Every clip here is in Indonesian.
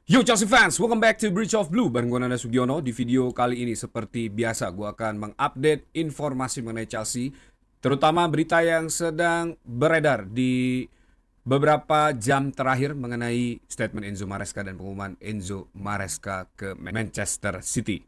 Yo Chelsea fans, welcome back to Bridge of Blue bareng gue Nanda Sugiono. Di video kali ini seperti biasa gue akan mengupdate informasi mengenai Chelsea, terutama berita yang sedang beredar di beberapa jam terakhir mengenai statement Enzo Maresca dan pengumuman Enzo Maresca ke Manchester City.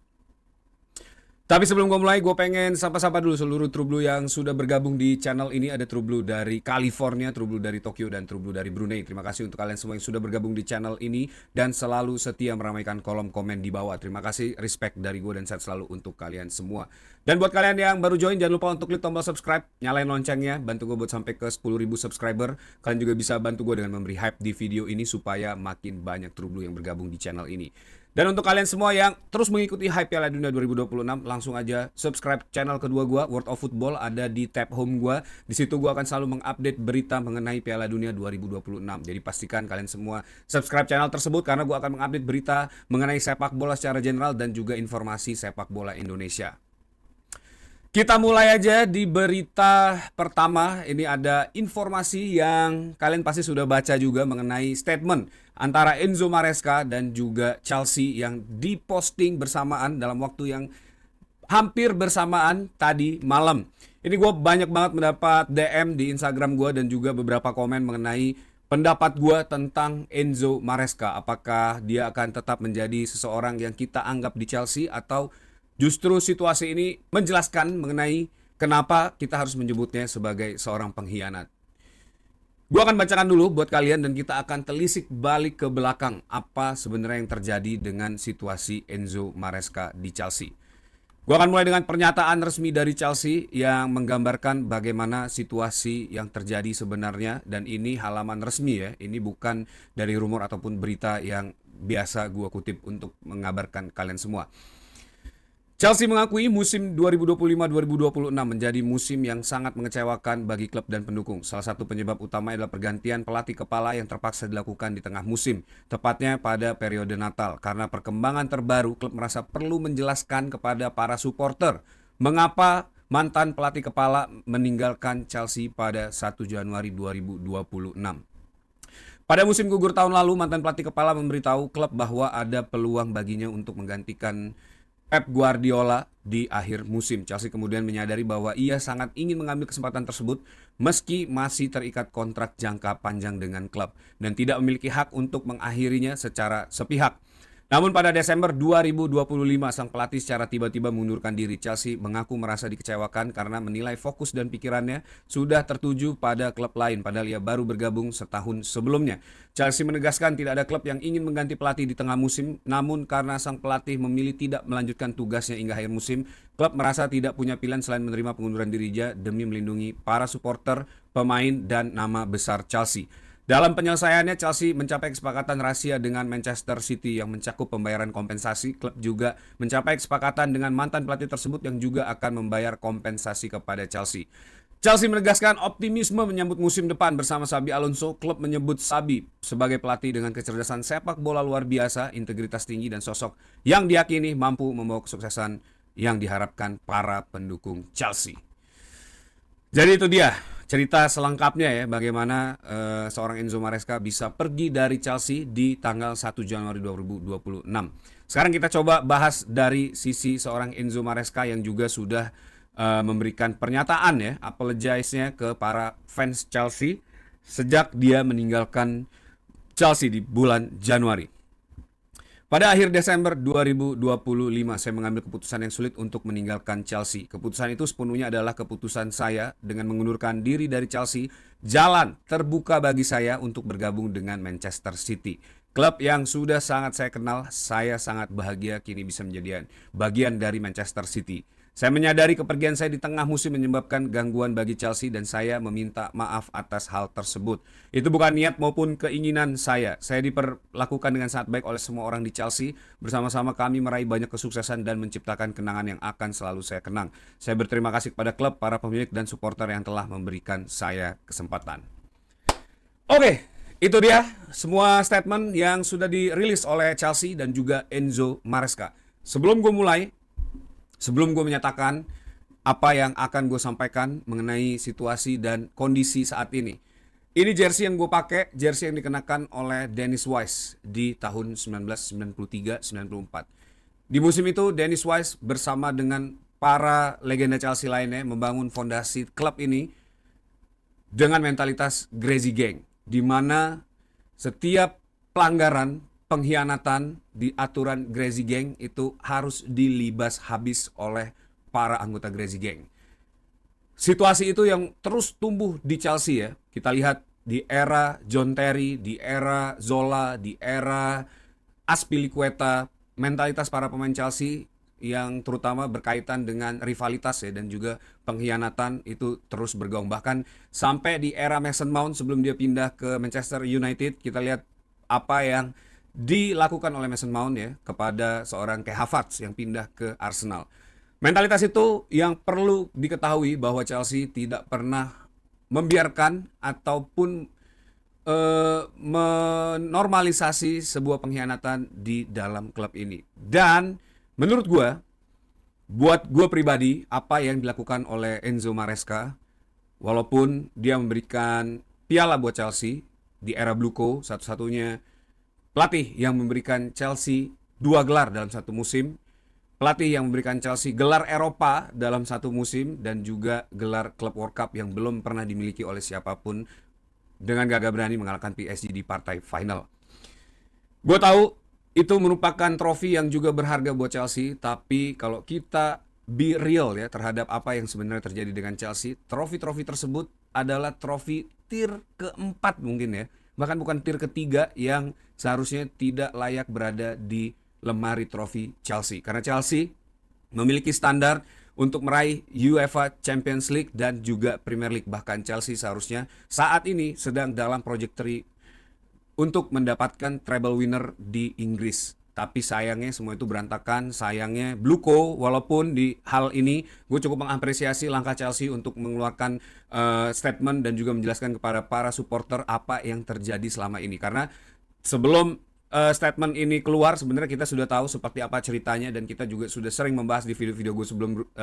Tapi sebelum gue mulai, gue pengen sapa-sapa dulu seluruh True Blue yang sudah bergabung di channel ini. Ada True Blue dari California, True Blue dari Tokyo, dan True Blue dari Brunei. Terima kasih untuk kalian semua yang sudah bergabung di channel ini dan selalu setia meramaikan kolom komen di bawah. Terima kasih, respect dari gue dan sehat selalu untuk kalian semua. Dan buat kalian yang baru join, jangan lupa untuk klik tombol subscribe, nyalain loncengnya, bantu gue buat sampai ke 10.000 subscriber. Kalian juga bisa bantu gue dengan memberi hype di video ini supaya makin banyak True Blue yang bergabung di channel ini. Dan untuk kalian semua yang terus mengikuti hype Piala Dunia 2026, langsung aja subscribe channel kedua gua, World of Football, ada di tab home gua. Di situ gua akan selalu mengupdate berita mengenai Piala Dunia 2026. Jadi pastikan kalian semua subscribe channel tersebut karena gua akan mengupdate berita mengenai sepak bola secara general dan juga informasi sepak bola Indonesia. Kita mulai aja di berita pertama. Ini ada informasi yang kalian pasti sudah baca juga mengenai statement antara Enzo Maresca dan juga Chelsea yang diposting bersamaan dalam waktu yang hampir bersamaan tadi malam. Ini gue banyak banget mendapat DM di Instagram gue dan juga beberapa komen mengenai pendapat gue tentang Enzo Maresca. Apakah dia akan tetap menjadi seseorang yang kita anggap di Chelsea atau justru situasi ini menjelaskan mengenai kenapa kita harus menyebutnya sebagai seorang pengkhianat. Gue akan bacakan dulu buat kalian dan kita akan telisik balik ke belakang apa sebenarnya yang terjadi dengan situasi Enzo Maresca di Chelsea. Gue akan mulai dengan pernyataan resmi dari Chelsea yang menggambarkan bagaimana situasi yang terjadi sebenarnya, dan ini halaman resmi ya, ini bukan dari rumor ataupun berita yang biasa gue kutip untuk mengabarkan kalian semua. Chelsea mengakui musim 2025-2026 menjadi musim yang sangat mengecewakan bagi klub dan pendukung. Salah satu penyebab utama adalah pergantian pelatih kepala yang terpaksa dilakukan di tengah musim, tepatnya pada periode Natal. Karena perkembangan terbaru, klub merasa perlu menjelaskan kepada para supporter mengapa mantan pelatih kepala meninggalkan Chelsea pada 1 Januari 2026. Pada musim gugur tahun lalu, mantan pelatih kepala memberitahu klub bahwa ada peluang baginya untuk menggantikan Pep Guardiola di akhir musim. Chelsea kemudian menyadari bahwa ia sangat ingin mengambil kesempatan tersebut meski masih terikat kontrak jangka panjang dengan klub dan tidak memiliki hak untuk mengakhirinya secara sepihak. Namun pada Desember 2025 sang pelatih secara tiba-tiba mengundurkan diri. Chelsea mengaku merasa dikecewakan karena menilai fokus dan pikirannya sudah tertuju pada klub lain padahal ia baru bergabung setahun sebelumnya. Chelsea menegaskan tidak ada klub yang ingin mengganti pelatih di tengah musim, namun karena sang pelatih memilih tidak melanjutkan tugasnya hingga akhir musim, klub merasa tidak punya pilihan selain menerima pengunduran dirinya demi melindungi para supporter, pemain, dan nama besar Chelsea. Dalam penyelesaiannya, Chelsea mencapai kesepakatan rahasia dengan Manchester City yang mencakup pembayaran kompensasi. Klub juga mencapai kesepakatan dengan mantan pelatih tersebut yang juga akan membayar kompensasi kepada Chelsea. Chelsea menegaskan optimisme menyambut musim depan bersama Xabi Alonso. Klub menyebut Xabi sebagai pelatih dengan kecerdasan sepak bola luar biasa, integritas tinggi, dan sosok yang diyakini mampu membawa kesuksesan yang diharapkan para pendukung Chelsea. Jadi itu dia cerita selengkapnya ya bagaimana seorang Enzo Maresca bisa pergi dari Chelsea di tanggal 1 Januari 2026. Sekarang kita coba bahas dari sisi seorang Enzo Maresca yang juga sudah memberikan pernyataan ya, apologize-nya ke para fans Chelsea sejak dia meninggalkan Chelsea di bulan Januari. Pada akhir Desember 2025, saya mengambil keputusan yang sulit untuk meninggalkan Chelsea. Keputusan itu sepenuhnya adalah keputusan saya dengan mengundurkan diri dari Chelsea. Jalan terbuka bagi saya untuk bergabung dengan Manchester City. Klub yang sudah sangat saya kenal, saya sangat bahagia kini bisa menjadi bagian dari Manchester City. Saya menyadari kepergian saya di tengah musim menyebabkan gangguan bagi Chelsea dan saya meminta maaf atas hal tersebut. Itu bukan niat maupun keinginan saya. Saya diperlakukan dengan sangat baik oleh semua orang di Chelsea. Bersama-sama kami meraih banyak kesuksesan dan menciptakan kenangan yang akan selalu saya kenang. Saya berterima kasih kepada klub, para pemilik, dan supporter yang telah memberikan saya kesempatan. Oke, itu dia semua statement yang sudah dirilis oleh Chelsea dan juga Enzo Maresca. Sebelum gue menyatakan apa yang akan gue sampaikan mengenai situasi dan kondisi saat ini, Ini jersey yang gue pakai, jersey yang dikenakan oleh Dennis Wise di tahun 1993-94. Di musim itu, Dennis Wise bersama dengan para legenda Chelsea lainnya membangun fondasi klub ini dengan mentalitas Crazy Gang, di mana setiap pelanggaran, pengkhianatan di aturan Crazy Gang itu harus dilibas habis oleh para anggota Crazy Gang. Situasi itu yang terus tumbuh di Chelsea ya. Kita lihat di era John Terry, di era Zola, di era Azpilicueta, mentalitas para pemain Chelsea yang terutama berkaitan dengan rivalitas ya dan juga pengkhianatan itu terus bergaung. Bahkan sampai di era Mason Mount sebelum dia pindah ke Manchester United, kita lihat apa yang dilakukan oleh Mason Mount ya kepada seorang Kai Havertz yang pindah ke Arsenal. Mentalitas itu yang perlu diketahui bahwa Chelsea tidak pernah membiarkan ataupun menormalisasi sebuah pengkhianatan di dalam klub ini. Dan menurut gue, buat gue pribadi, apa yang dilakukan oleh Enzo Maresca, walaupun dia memberikan piala buat Chelsea di era Bluco, satu-satunya pelatih yang memberikan Chelsea 2 gelar dalam satu musim, pelatih yang memberikan Chelsea gelar Eropa dalam satu musim, dan juga gelar Club World Cup yang belum pernah dimiliki oleh siapapun, dengan gagah berani mengalahkan PSG di partai final. Gue tahu itu merupakan trofi yang juga berharga buat Chelsea, tapi kalau kita be real ya terhadap apa yang sebenarnya terjadi dengan Chelsea, trofi-trofi tersebut adalah trofi tier keempat mungkin ya, bahkan bukan tier ketiga yang seharusnya tidak layak berada di lemari trofi Chelsea. Karena Chelsea memiliki standar untuk meraih UEFA Champions League dan juga Premier League. Bahkan Chelsea seharusnya saat ini sedang dalam trajectory untuk mendapatkan treble winner di Inggris. Tapi sayangnya semua itu berantakan. Sayangnya Bluco, walaupun di hal ini gue cukup mengapresiasi langkah Chelsea untuk mengeluarkan statement dan juga menjelaskan kepada para supporter apa yang terjadi selama ini. Karena sebelum statement ini keluar sebenarnya kita sudah tahu seperti apa ceritanya dan kita juga sudah sering membahas di video-video gue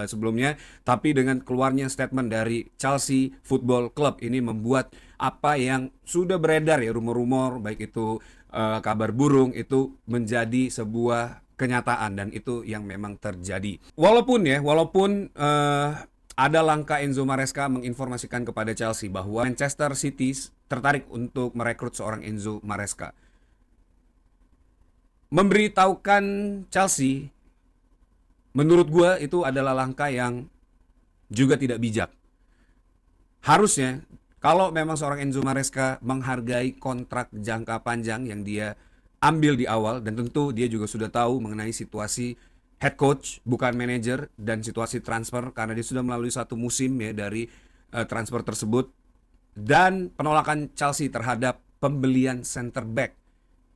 sebelumnya. Tapi dengan keluarnya statement dari Chelsea Football Club ini membuat apa yang sudah beredar ya, rumor-rumor baik itu kabar burung, itu menjadi sebuah kenyataan dan itu yang memang terjadi. Walaupun ada langkah Enzo Maresca menginformasikan kepada Chelsea bahwa Manchester City tertarik untuk merekrut seorang Enzo Maresca. Memberitahukan Chelsea, menurut gue itu adalah langkah yang juga tidak bijak. Harusnya kalau memang seorang Enzo Maresca menghargai kontrak jangka panjang yang dia ambil di awal, dan tentu dia juga sudah tahu mengenai situasi head coach bukan manajer dan situasi transfer karena dia sudah melalui satu musim ya dari transfer tersebut, dan penolakan Chelsea terhadap pembelian center back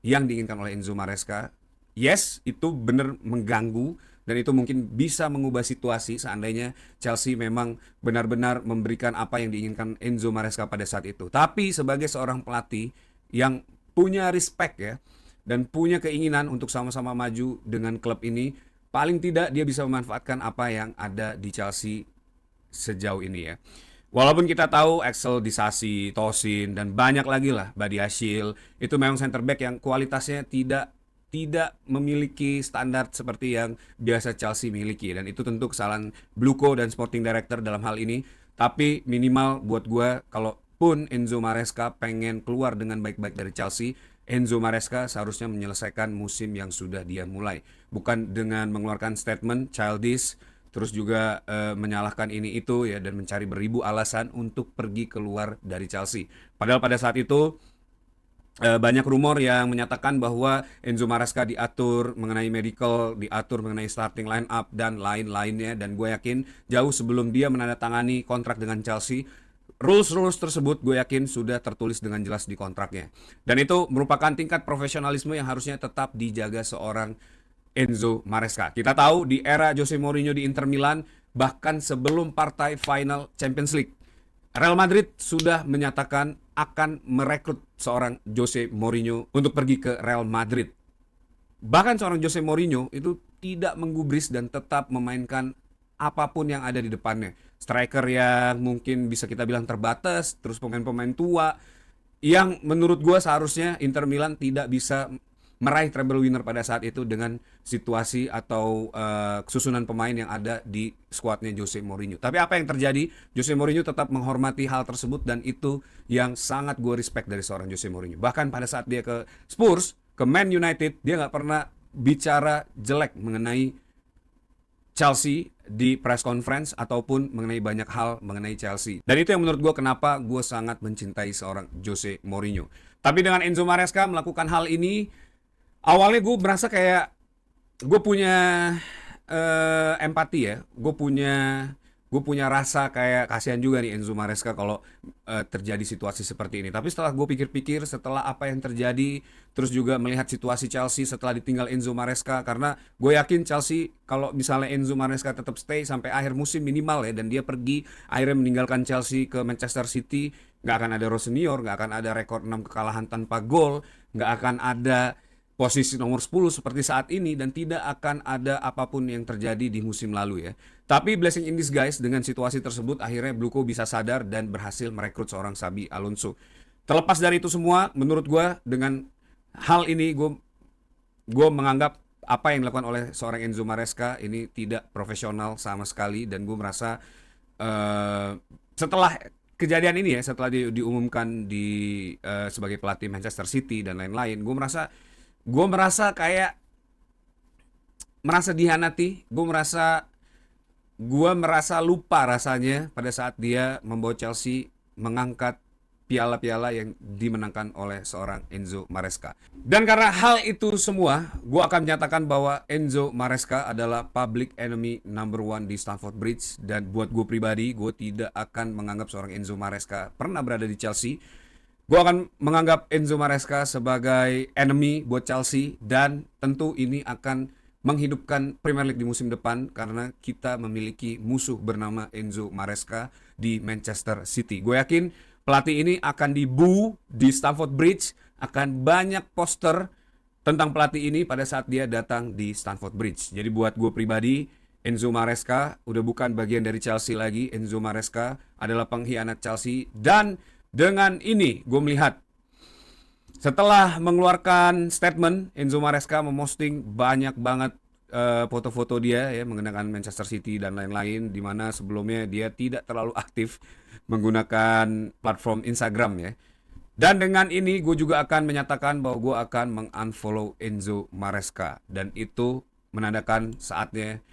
yang diinginkan oleh Enzo Maresca. Yes, itu benar mengganggu dan itu mungkin bisa mengubah situasi seandainya Chelsea memang benar-benar memberikan apa yang diinginkan Enzo Maresca pada saat itu. Tapi sebagai seorang pelatih yang punya respect ya dan punya keinginan untuk sama-sama maju dengan klub ini, paling tidak dia bisa memanfaatkan apa yang ada di Chelsea sejauh ini ya. Walaupun kita tahu Axel Disasi, Tosin, dan banyak lagi lah, Badiashile, itu memang center back yang kualitasnya tidak memiliki standar seperti yang biasa Chelsea miliki. Dan itu tentu kesalahan Bluco dan Sporting Director dalam hal ini. Tapi minimal buat gue, kalaupun Enzo Maresca pengen keluar dengan baik-baik dari Chelsea, Enzo Maresca seharusnya menyelesaikan musim yang sudah dia mulai. Bukan dengan mengeluarkan statement childish, terus juga menyalahkan ini itu ya dan mencari beribu alasan untuk pergi keluar dari Chelsea. Padahal pada saat itu banyak rumor yang menyatakan bahwa Enzo Maresca diatur mengenai medical, diatur mengenai starting line up dan lain-lainnya, dan gue yakin jauh sebelum dia menandatangani kontrak dengan Chelsea, rules tersebut gue yakin sudah tertulis dengan jelas di kontraknya. Dan itu merupakan tingkat profesionalisme yang harusnya tetap dijaga seorang Enzo Maresca. Kita tahu di era Jose Mourinho di Inter Milan, bahkan sebelum partai final Champions League, Real Madrid sudah menyatakan akan merekrut seorang Jose Mourinho untuk pergi ke Real Madrid. Bahkan seorang Jose Mourinho itu tidak menggubris dan tetap memainkan apapun yang ada di depannya. Striker yang mungkin bisa kita bilang terbatas, terus pemain-pemain tua, yang menurut gue seharusnya Inter Milan tidak bisa meraih treble winner pada saat itu dengan situasi atau susunan pemain yang ada di skuadnya Jose Mourinho. Tapi apa yang terjadi? Jose Mourinho tetap menghormati hal tersebut dan itu yang sangat gue respect dari seorang Jose Mourinho. Bahkan pada saat dia ke Spurs, ke Man United, dia nggak pernah bicara jelek mengenai Chelsea di press conference ataupun mengenai banyak hal mengenai Chelsea. Dan itu yang menurut gue kenapa gue sangat mencintai seorang Jose Mourinho. Tapi dengan Enzo Maresca melakukan hal ini, awalnya gue merasa kayak gue punya empati ya, gue punya rasa kayak kasihan juga nih Enzo Maresca kalau terjadi situasi seperti ini. Tapi setelah gue pikir-pikir, setelah apa yang terjadi, terus juga melihat situasi Chelsea setelah ditinggal Enzo Maresca, karena gue yakin Chelsea kalau misalnya Enzo Maresca tetap stay sampai akhir musim minimal ya, dan dia pergi akhirnya meninggalkan Chelsea ke Manchester City, nggak akan ada Rossinior, nggak akan ada rekor 6 kekalahan tanpa gol, nggak akan ada posisi nomor 10 seperti saat ini, dan tidak akan ada apapun yang terjadi di musim lalu ya. Tapi blessing in disguise, dengan situasi tersebut akhirnya Bluko bisa sadar dan berhasil merekrut seorang Xabi Alonso. Terlepas dari itu semua, menurut gue dengan hal ini gue menganggap apa yang dilakukan oleh seorang Enzo Maresca ini tidak profesional sama sekali, dan gue merasa setelah kejadian ini ya, setelah diumumkan sebagai pelatih Manchester City dan lain-lain, gue merasa kayak merasa dihianati. Gue merasa lupa rasanya pada saat dia membawa Chelsea mengangkat piala-piala yang dimenangkan oleh seorang Enzo Maresca. Dan karena hal itu semua, gue akan menyatakan bahwa Enzo Maresca adalah public enemy number one di Stamford Bridge. Dan buat gue pribadi, gue tidak akan menganggap seorang Enzo Maresca pernah berada di Chelsea. Gue akan menganggap Enzo Maresca sebagai enemy buat Chelsea, dan tentu ini akan menghidupkan Premier League di musim depan karena kita memiliki musuh bernama Enzo Maresca di Manchester City. Gue yakin pelatih ini akan di-boo di Stamford Bridge, akan banyak poster tentang pelatih ini pada saat dia datang di Stamford Bridge. Jadi buat gue pribadi, Enzo Maresca udah bukan bagian dari Chelsea lagi. Enzo Maresca adalah pengkhianat Chelsea, dan dengan ini gue melihat setelah mengeluarkan statement, Enzo Maresca memposting banyak banget foto-foto dia ya mengenakan Manchester City dan lain-lain, di mana sebelumnya dia tidak terlalu aktif menggunakan platform Instagram ya. Dan dengan ini gue juga akan menyatakan bahwa gue akan meng-unfollow Enzo Maresca, dan itu menandakan saatnya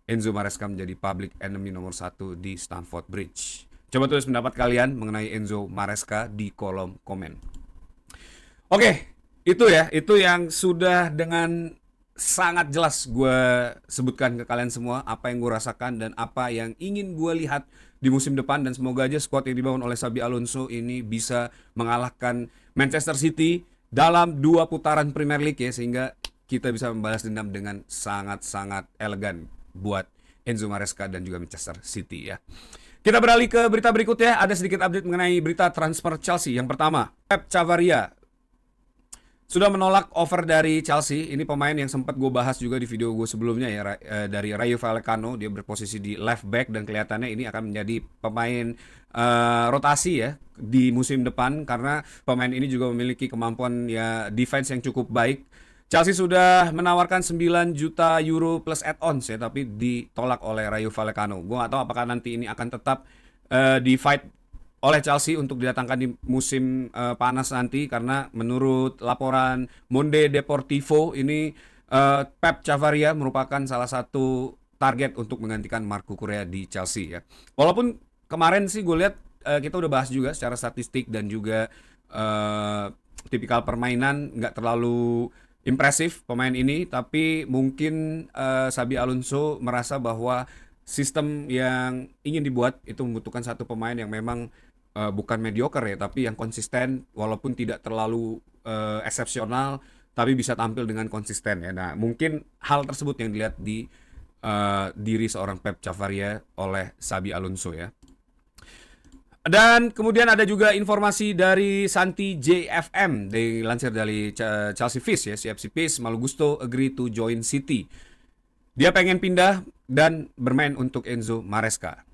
Enzo Maresca menjadi public enemy nomor 1 di Stamford Bridge. Coba tulis pendapat kalian mengenai Enzo Maresca di kolom komen. Oke, itu yang sudah dengan sangat jelas gue sebutkan ke kalian semua apa yang gue rasakan dan apa yang ingin gue lihat di musim depan, dan semoga aja squad yang dibangun oleh Xabi Alonso ini bisa mengalahkan Manchester City dalam 2 putaran Premier League ya, sehingga kita bisa membalas dendam dengan sangat-sangat elegan buat Enzo Maresca dan juga Manchester City ya. Kita beralih ke berita berikutnya. Ada sedikit update mengenai berita transfer Chelsea. Yang pertama, Pep Chavaria sudah menolak offer dari Chelsea. Ini pemain yang sempat gue bahas juga di video gue sebelumnya ya, dari Rayo Vallecano. Dia berposisi di left back, dan kelihatannya ini akan menjadi pemain rotasi ya di musim depan, karena pemain ini juga memiliki kemampuan ya defense yang cukup baik. Chelsea sudah menawarkan 9 juta euro plus add-ons ya, tapi ditolak oleh Rayo Vallecano. Gue gak tahu apakah nanti ini akan tetap di-fight oleh Chelsea untuk didatangkan di musim panas nanti, karena menurut laporan Monde Deportivo ini Pep Chavaria merupakan salah satu target untuk menggantikan Marco Correa di Chelsea ya. Walaupun kemarin sih gue lihat kita udah bahas juga secara statistik dan juga tipikal permainan nggak terlalu impresif pemain ini, tapi mungkin Xabi Alonso merasa bahwa sistem yang ingin dibuat itu membutuhkan satu pemain yang memang bukan mediocre ya, tapi yang konsisten walaupun tidak terlalu eksepsional, tapi bisa tampil dengan konsisten ya. Nah, mungkin hal tersebut yang dilihat di diri seorang Pep Chavaria oleh Xabi Alonso ya. Dan kemudian ada juga informasi dari Santi JFM, dilansir dari Chelsea Fish ya, CFC Fish, Malo Gusto agree to join City. Dia pengen pindah dan bermain untuk Enzo Maresca.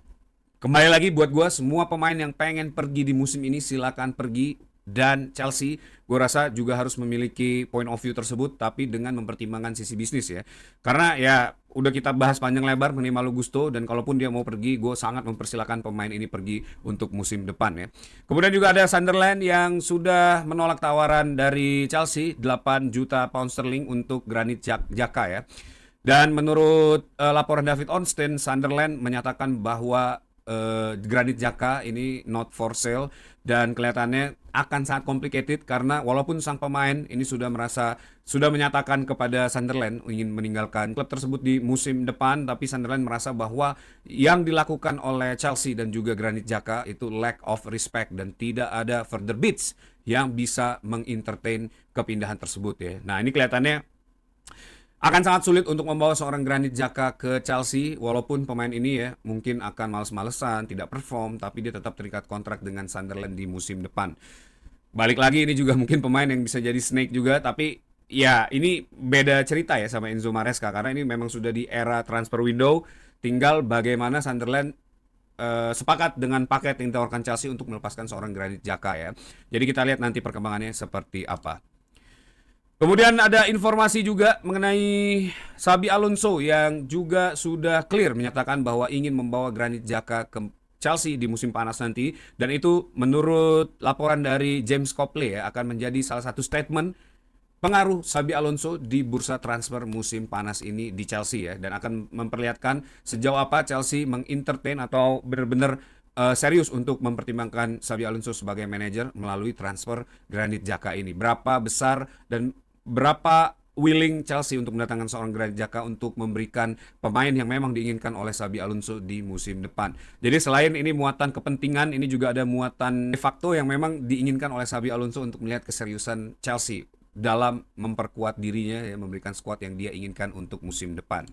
Kembali lagi buat gue, semua pemain yang pengen pergi di musim ini silakan pergi, dan Chelsea, gue rasa juga harus memiliki point of view tersebut, tapi dengan mempertimbangkan sisi bisnis ya. Karena ya udah kita bahas panjang lebar mengenai Malo Gusto, dan kalaupun dia mau pergi, gue sangat mempersilahkan pemain ini pergi untuk musim depan ya. Kemudian juga ada Sunderland yang sudah menolak tawaran dari Chelsea 8 juta pound sterling untuk Granit Xhaka ya. Dan menurut laporan David Ornstein, Sunderland menyatakan bahwa Granit Xhaka ini not for sale, dan kelihatannya akan sangat complicated karena walaupun sang pemain ini sudah menyatakan kepada Sunderland ingin meninggalkan klub tersebut di musim depan, tapi Sunderland merasa bahwa yang dilakukan oleh Chelsea dan juga Granit Xhaka itu lack of respect dan tidak ada further bids yang bisa mengentertain kepindahan tersebut ya. Nah, ini kelihatannya akan sangat sulit untuk membawa seorang Granit Xhaka ke Chelsea, walaupun pemain ini ya mungkin akan males-malesan, tidak perform, tapi dia tetap terikat kontrak dengan Sunderland di musim depan. Balik lagi, ini juga mungkin pemain yang bisa jadi snake juga, tapi ya ini beda cerita ya sama Enzo Maresca, karena ini memang sudah di era transfer window, tinggal bagaimana Sunderland sepakat dengan paket yang ditawarkan Chelsea untuk melepaskan seorang Granit Xhaka ya. Jadi kita lihat nanti perkembangannya seperti apa. Kemudian ada informasi juga mengenai Xabi Alonso yang juga sudah clear menyatakan bahwa ingin membawa Granit Xhaka ke Chelsea di musim panas nanti, dan itu menurut laporan dari James Copley ya akan menjadi salah satu statement pengaruh Xabi Alonso di bursa transfer musim panas ini di Chelsea ya, dan akan memperlihatkan sejauh apa Chelsea mengentertain atau benar-benar serius untuk mempertimbangkan Xabi Alonso sebagai manajer melalui transfer Granit Xhaka ini. Berapa besar dan berapa willing Chelsea untuk mendatangkan seorang Granit Xhaka untuk memberikan pemain yang memang diinginkan oleh Xabi Alonso di musim depan. Jadi selain ini muatan kepentingan, ini juga ada muatan de facto yang memang diinginkan oleh Xabi Alonso untuk melihat keseriusan Chelsea dalam memperkuat dirinya ya, memberikan skuad yang dia inginkan untuk musim depan.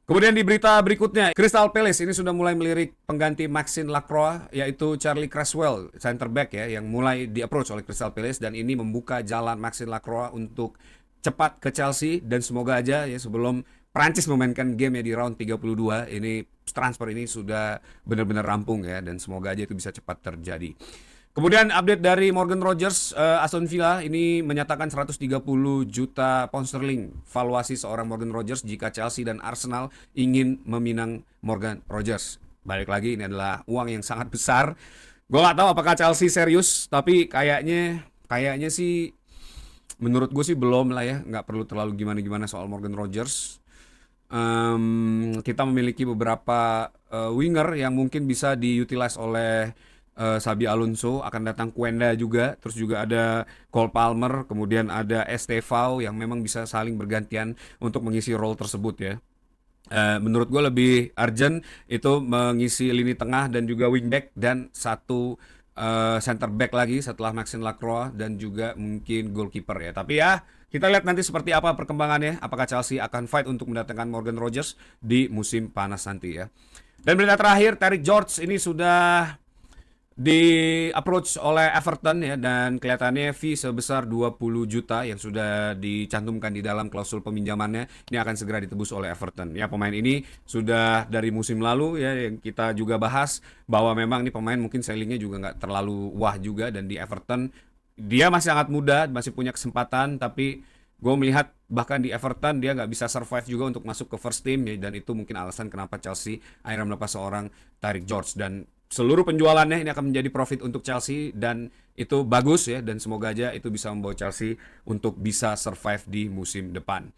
Kemudian di berita berikutnya, Crystal Palace ini sudah mulai melirik pengganti Maxine Lacroix, yaitu Charlie Cresswell, center back ya, yang mulai di-approach oleh Crystal Palace, dan ini membuka jalan Maxine Lacroix untuk cepat ke Chelsea, dan semoga aja ya sebelum Prancis memainkan game ya di round 32, ini transfer ini sudah benar-benar rampung ya, dan semoga aja itu bisa cepat terjadi. Kemudian update dari Morgan Rogers, Aston Villa ini menyatakan 130 juta pound sterling valuasi seorang Morgan Rogers jika Chelsea dan Arsenal ingin meminang Morgan Rogers. Balik lagi, ini adalah uang yang sangat besar. Gue gak tahu apakah Chelsea serius, tapi kayaknya sih menurut gue sih belum lah ya, nggak perlu terlalu gimana-gimana soal Morgan Rogers. Kita memiliki beberapa winger yang mungkin bisa diutilize oleh Xabi Alonso, akan datang Quenda juga, terus juga ada Cole Palmer, kemudian ada Estevao yang memang bisa saling bergantian untuk mengisi role tersebut ya. Menurut gue lebih urgent itu mengisi lini tengah dan juga wingback, dan satu center back lagi setelah Maxine Lacroix, dan juga mungkin goalkeeper ya. Tapi ya kita lihat nanti seperti apa perkembangannya, apakah Chelsea akan fight untuk mendatangkan Morgan Rogers di musim panas nanti ya. Dan berita terakhir, Tariq George ini sudah di approach oleh Everton ya, dan kelihatannya fee sebesar 20 juta yang sudah dicantumkan di dalam klausul peminjamannya ini akan segera ditebus oleh Everton. Ya, pemain ini sudah dari musim lalu ya yang kita juga bahas bahwa memang ini pemain mungkin sellingnya juga nggak terlalu wah juga, dan di Everton dia masih sangat muda, masih punya kesempatan, tapi gue melihat bahkan di Everton dia nggak bisa survive juga untuk masuk ke first team ya, dan itu mungkin alasan kenapa Chelsea akhirnya melepas seorang Tariq George. Dan seluruh penjualannya ini akan menjadi profit untuk Chelsea, dan itu bagus ya, dan semoga aja itu bisa membawa Chelsea untuk bisa survive di musim depan.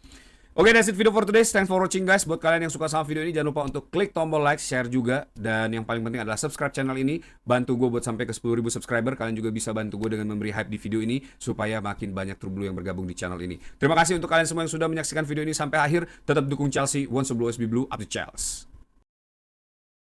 Oke, that's it video for today. Thanks for watching guys. Buat kalian yang suka sama video ini, jangan lupa untuk klik tombol like, share juga, dan yang paling penting adalah subscribe channel ini. Bantu gue buat sampai ke 10.000 subscriber. Kalian juga bisa bantu gue dengan memberi hype di video ini supaya makin banyak True Blue yang bergabung di channel ini. Terima kasih untuk kalian semua yang sudah menyaksikan video ini sampai akhir. Tetap dukung Chelsea. Once Blue, always be blue. Up to Chelsea.